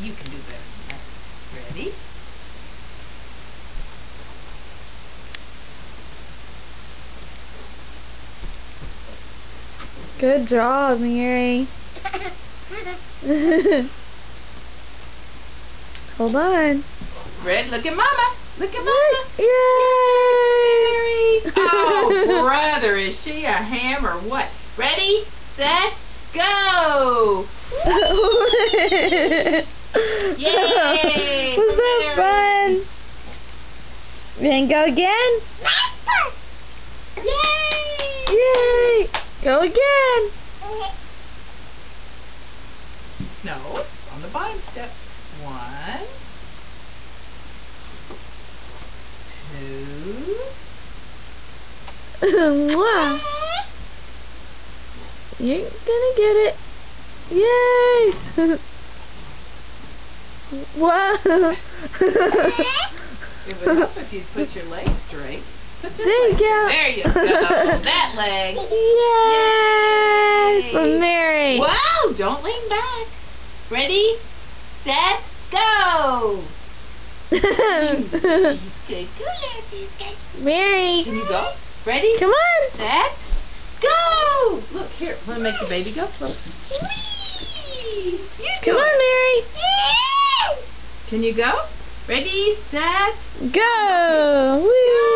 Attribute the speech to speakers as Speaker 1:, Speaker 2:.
Speaker 1: You can do better than that. Ready?
Speaker 2: Good job, Mary. Hold on.
Speaker 1: Red, look at Mama. Look at Mama.
Speaker 2: Yay!
Speaker 1: Oh, brother, is she a ham or what? Ready, set, go! Yay!
Speaker 2: Was that fun? You can go again?
Speaker 1: Yay!
Speaker 2: Yay! Go again.
Speaker 1: No, on the bottom step. 1, 2.
Speaker 2: Wow. You're gonna get it. Yay! Wow.
Speaker 1: It would help if you'd put your legs straight. Put this
Speaker 2: There you
Speaker 1: leg
Speaker 2: go.
Speaker 1: straight. There you go. That leg.
Speaker 2: Yay!
Speaker 1: Yay.
Speaker 2: For Mary.
Speaker 1: Wow, don't lean back. Ready, set, go! Cheesecake.
Speaker 2: Mary.
Speaker 1: Can you go? Ready?
Speaker 2: Come on.
Speaker 1: Set, go! Look, here. Want to make the baby go? Look. You do
Speaker 2: Come on,
Speaker 1: it.
Speaker 2: Mary.
Speaker 1: Can you go? Ready, set,
Speaker 2: Go. Whee!